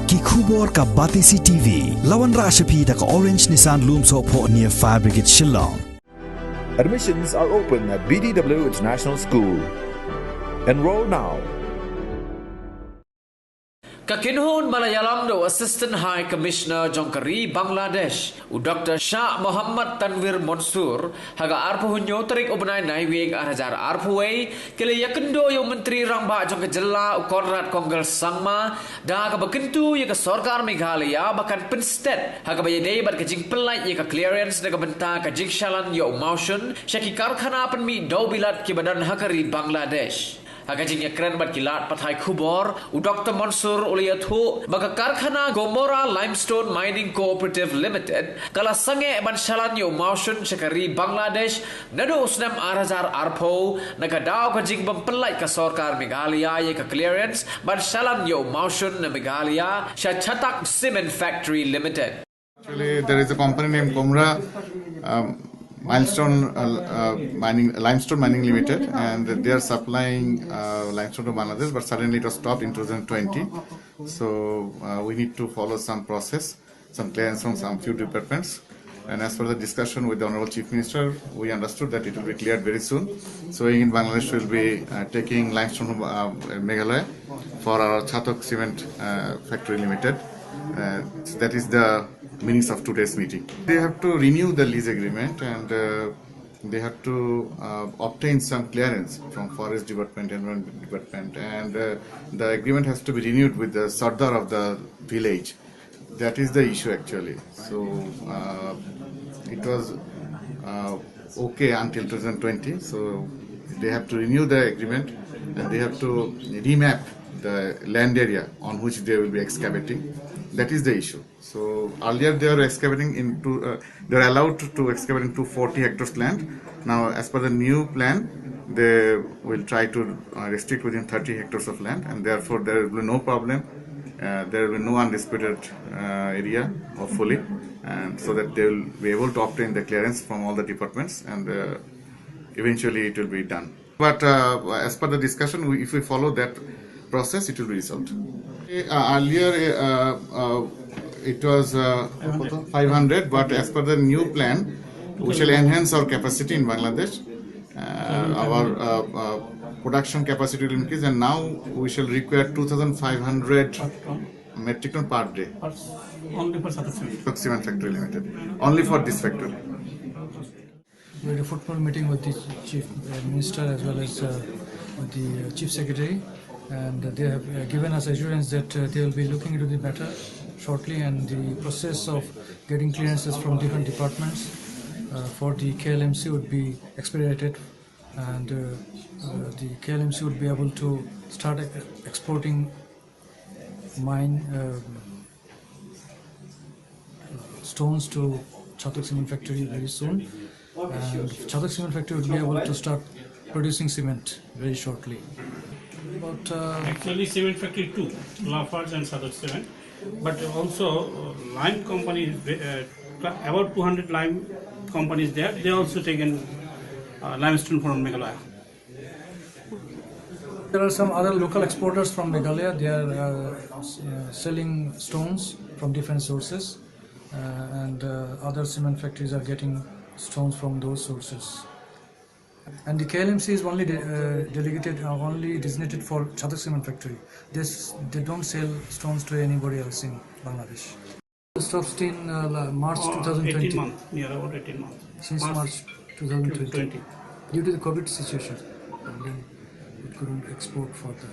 ki khubor ka batisi TV lawan ra shapi da ka orange Nissan Loom so pho near Fire Brigade Shillong. Admissions are open at BDW International School. Enroll now. Kakinhun Malayalam do Assistant High Commissioner Khaïi Bangladesh u Dr. Shah Muhammad Tanwir Mansur haga arpuhunyo tarik ubnai naiwing arhajar arpuway kele yakendo yo menteri rangba jong kejela u Konrad Konggal Sangma da ka bekentu ya ka Sorkar Meghalaya bahkan penstet haga bayade bat kajing Pyllait ya ka clearance da ka benta kajing shalan yo Mawshun syaki karkhana penmi dau bilat ki badan hakari Bangladesh. Hakajing keren bat kilat pathai khubor u Dr. Mansur uliyathu baka karkhana Gomora Limestone Mining Cooperative Limited kala sange ban shalan yo Mawshun syakari Bangladesh nado usnam arhazar arpo nakadaw kajing Pyllait ka Sorkar Meghalaya ya ka clearance ban shalan yo Mawshun na Meghalaya Chatak Cement Factory Limited. Actually, there is a company named Gomora Limestone Mining Limited, and they are supplying limestone to Bangladesh, but suddenly it was stopped in 2020. So we need to follow some process, some clearance from some few departments. And as per the discussion with the Honorable Chief Minister, we understood that it will be cleared very soon. So in Bangladesh, we will be taking limestone from Meghalaya for our Chatak Cement Factory Limited. That is the meanings of today's meeting. They have to renew the lease agreement, and they have to obtain some clearance from Forest Department, Environment Department, and the agreement has to be renewed with the Sardar of the village. That is the issue actually. So it was okay until 2020. So they have to renew the agreement, and they have to remap the land area on which they will be excavating. That is the issue. So earlier they were excavating into, they are allowed to excavate into 40 hectares land. Now as per the new plan, they will try to restrict within 30 hectares of land, and therefore there will be no problem. There will be no undisputed area, hopefully, and so that they will be able to obtain the clearance from all the departments, and eventually it will be done. But as per the discussion, if we follow that process, it will be resolved. Earlier it was 500, but as per the new plan, we shall enhance our capacity in Bangladesh. Our production capacity will increase, and now we shall require 2,500 metric ton per day. Only for Sorkar Cement Factory Limited. Only for this factory. We had a football meeting with the Chief Minister as well as with the Chief Secretary, and they have given us assurance that they will be looking into the matter shortly, and the process of getting clearances from different departments for the KLMC would be expedited, and the KLMC would be able to start exporting mine stones to Chatak Cement Factory very soon, and Chatak Cement Factory would be able to start producing cement very shortly. Actually, Cement Factory 2, Lafarge and Chatak Cement, but also lime companies, about 200 lime companies there, they also taken limestone from Meghalaya. There are some other local exporters from Meghalaya. They are selling stones from different sources, and other cement factories are getting stones from those sources. And the KLMC is only only designated for Chatak Cement Factory. They don't sell stones to anybody else in Bangladesh. It stopped in March 2020. 18 months, near about 18 months. Since March 2020. Due to the COVID situation, and then it couldn't export further.